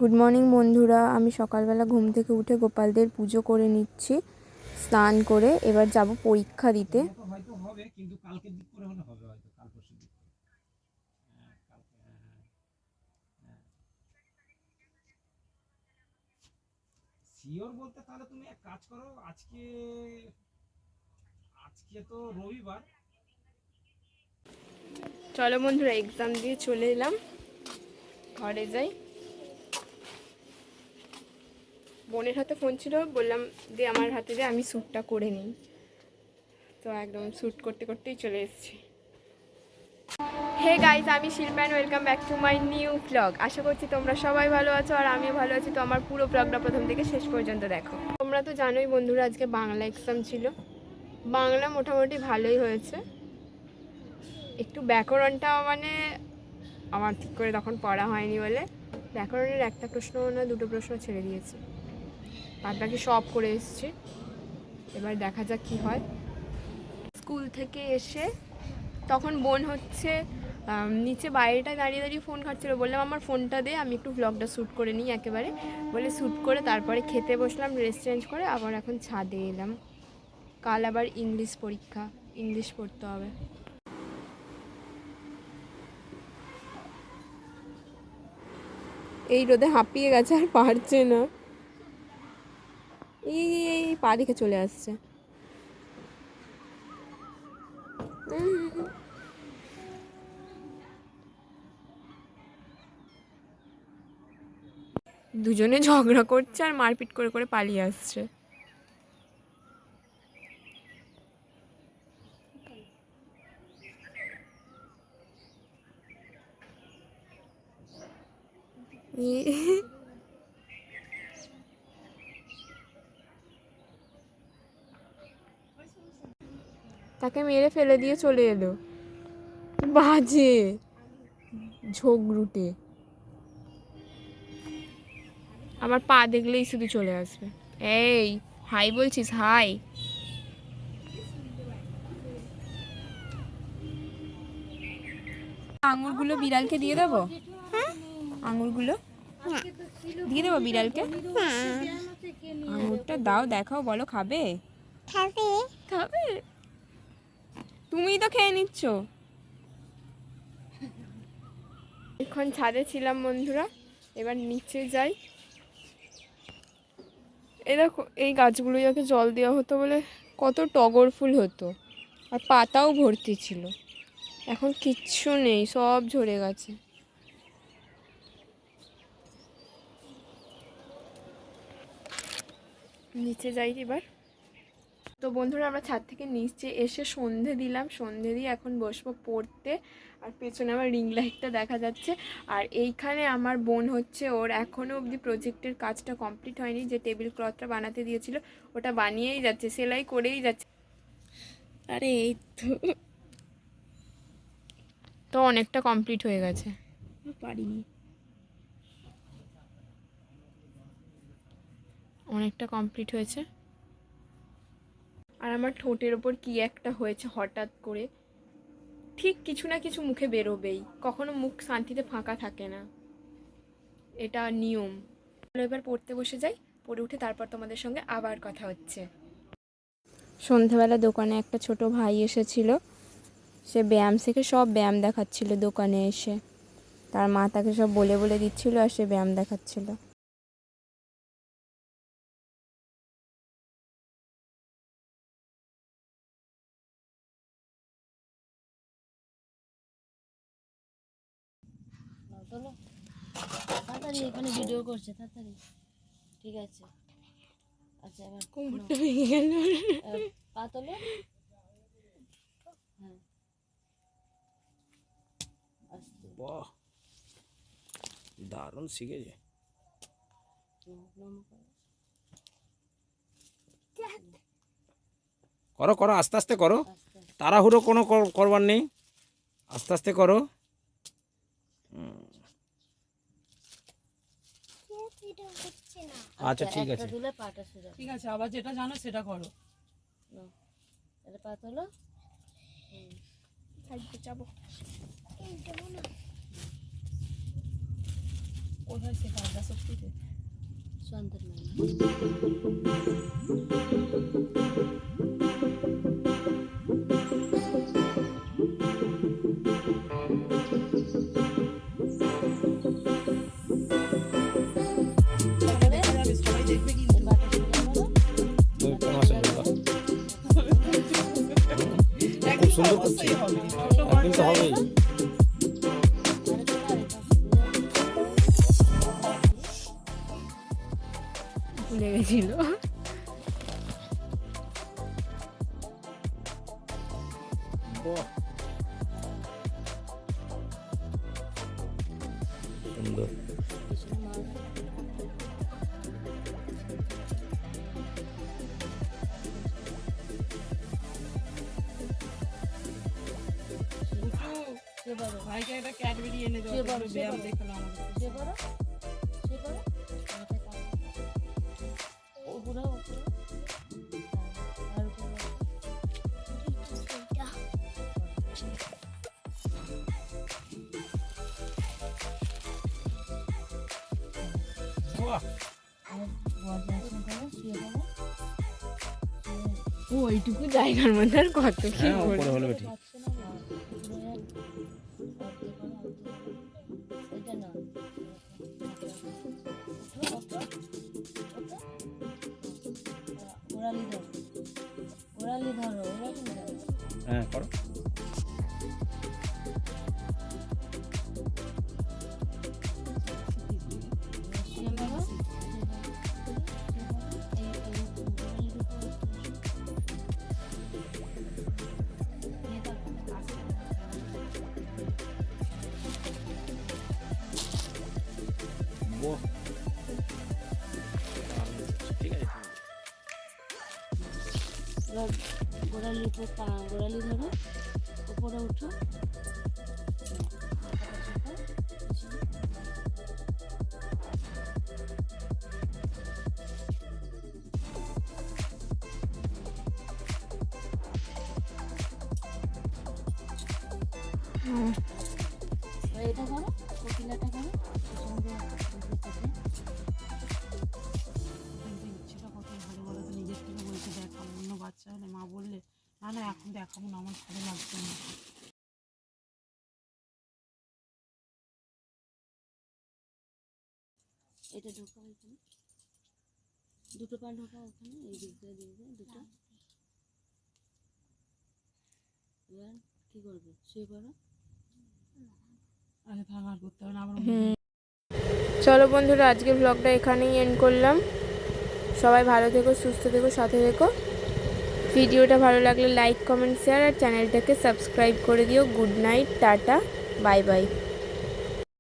Good morning বন্ধুরা, আমি সকালবেলা ঘুম থেকে উঠে গোপালদের পুজো করে নিচ্ছি, স্নান করে এবার যাব পরীক্ষা দিতে। শিওর বলতে তাহলে তুমি এক কাজ করো, আজকে আজকে তো রবিবার। চলো বন্ধুরা, এক্সাম দিয়ে চলে এলাম, ঘরে যাই। বোনের হাতে ফোন ছিল, বললাম যে আমার হাতে দিয়ে আমি শ্যুটটা করে নিই, তো একদম শ্যুট করতে করতেই চলে এসেছি। হে গাইজ, আমি Shilpa, welcome back to my new blog. আশা করছি তোমরা সবাই ভালো আছো আর আমিও ভালো আছি। তো আমার পুরো ব্লগটা প্রথম থেকে শেষ পর্যন্ত দেখো। তোমরা তো জানোই বন্ধুরা, আজকে বাংলা এক্সাম ছিল। বাংলা মোটামুটি ভালোই হয়েছে, একটু ব্যাকরণটা মানে আমার ঠিক করে তখন পড়া হয়নি বলে ব্যাকরণের একটা প্রশ্ন না দুটো প্রশ্ন ছেড়ে দিয়েছি, বাদ বাকি সব করে এসেছি। এবার দেখা যাক কী হয়। স্কুল থেকে এসে তখন বোন হচ্ছে নিচে বাইরেটায় দাঁড়িয়ে দাঁড়িয়ে ফোন ঘাটছিলো। বললাম আমার ফোনটা দে, আমি একটু ব্লগটা শ্যুট করে নিই একেবারে। বলে শ্যুট করে তারপরে খেতে বসলাম, ড্রেস চেঞ্জ করে আবার এখন ছাদে এলাম। কাল আবার ইংলিশ পরীক্ষা, ইংলিশ পড়তে হবে। এই রোদে হাঁপিয়ে গেছে, আর পারছে না। এই পা দিকে চলে আসছে। দুজনে ঝগড়া করছে আর মারপিট করে করে পালিয়ে আসছে। তাকে মেরে ফেলে দিয়ে চলে এলো, বাজে ঝগড়ুটে। আমার পা দেখলেই শুধু চলে আসবে। এই হাই বলছিস? হাই। আঙুরগুলো বিড়ালকে দিয়ে দেবো? আঙুরগুলো দিয়ে দেবো বিড়ালকে? আঙুরটা দাও, দেখাও, বলো খাবে? খাবে খাবে, তুমিই তো খেয়ে নিচ্ছ। এখন ছাদে ছিলাম বন্ধুরা, এবার নিচে যাই। এই দেখো, এই গাছগুলো যাকে জল দেওয়া হতো বলে কত টগর ফুল হতো, আর পাতাও ভর্তি ছিল। এখন কিচ্ছু নেই, সব ঝরে গেছে। নিচে যাই এবার। তো বন্ধুরা, আমরা ছাদ থেকে নিচে এসে সন্ধে দিলাম, সন্ধে দিয়ে এখন বসবো পড়তে। আর পেছনে আমার রিং লাইটটা দেখা যাচ্ছে। আর এইখানে আমার বোন হচ্ছে, ওর এখনও অবধি প্রজেক্টের কাজটা কমপ্লিট হয়নি, যে টেবিল ক্লথটা বানাতে দিয়েছিল ওটা বানিয়েই যাচ্ছে, সেলাই করেই যাচ্ছে। আরে এই তো অনেকটা কমপ্লিট হয়ে গেছে, পারিনি, অনেকটা কমপ্লিট হয়েছে। আর আমার ঠোঁটের ওপর কি একটা হয়েছে হঠাৎ করে, ঠিক কিছু না কিছু মুখে বেরোবেই, কখনো মুখ শান্তিতে ফাঁকা থাকে না, এটা নিয়ম। এবার পড়তে বসে যাই, পড়ে উঠে তারপর তোমাদের সঙ্গে আবার কথা হচ্ছে। সন্ধ্যাবেলা দোকানে একটা ছোট ভাই এসেছিল, সে ব্যায়াম শেখে, সব ব্যায়াম দেখাচ্ছিল দোকানে এসে। তার মা তাকে সব বলে বলে দিচ্ছিল আর সে ব্যায়াম দেখাচ্ছিল। তাড়াতাড়ি এখানে ভিডিও করছে, তাড়াতাড়ি। ঠিক আছে, আচ্ছা এবার কোমরটা ভেঙে গেল। পা তোলো। হ্যাঁ, বাহ, দারুণ শিখেছে। করো করো, আস্তে আস্তে করো, তাড়াহুড়ো কোনো করবার নেই, আস্তে আস্তে করো। আচ্ছা ঠিক আছে, তুলে পাটা সোজা, ঠিক আছে, আবার যেটা জানো সেটা করো। এটা পা তোলো। যাবো। কোথায় শেখা আদ্রা শক্তিতে? সন্তান মানে দেখা যাবে, সবাই দেখবে কিন্তু। বাটা সোজা করো, তুমি ফেমাস হয়ে যাবে। খুব একদিন তো সুন্দর করছে। অবশ্যই হবে। ছোট একদিন তো হবেই। ভুলে গেছিল। বাহ, সুন্দর। বুঝু, ভাইকে একটা ক্যাডবেরি এনে দাও, সে বড়, একটু সে ব্যায়াম বড়। দেখালো আমাদের। সে করো, সে করো, মাথায় কাপড়। উপরে উপরে আর উপরে বাহ, আর বজ্রাসন করো, শুয়ে পড়ো। ও এইটুকু জায়গার মধ্যে আর কত কি হ্যাঁ বলবো। উপরে হলে ঠিক। পাচ্ছে না না, উপরে অর্ধেক করো, অর্ধেক করো। এটা না, ওঠো, ওঠো, ওঠো। ওরালি ধরো, ওরালি ধরো, ওরালি ধরো। হ্যাঁ করো। শুয়ে পড়ো, এই ওরালির উপর নিয়ে থাকো। বাহ, ঠিক আছে। এবার গোড়ালির উপর গোড়ালি ধরো, উপরে উঠো। এবার এটা করো, কপিলাটা করো, সঙ্গে কিন্তু ইচ্ছেটা কত ভালো বলো তো, নিজের থেকে বলতে দেখাবো, অন্য বাচ্চা হলে মা বললে না না এখন দেখাবো না, আমার ভালো লাগছে না। এটা ঢোকাও এখানে, দুটো পা ঢোকাও ওখানে, এই দিক দিয়ে দুটো। এবার কি করবে, শুয়ে পড়ো। আচ্ছা থাক, আর করতে হবে না, আবার চলো বন্ধুরা, আজকে ব্লগটা এখানেই এন্ড করলাম। সবাই ভালো থেকো, সুস্থ থেকো, সাথে থেকো। ভিডিওটা ভালো লাগলে লাইক কমেন্ট শেয়ার আর চ্যানেলটাকে সাবস্ক্রাইব করে দিও। Good night, tata, bye bye.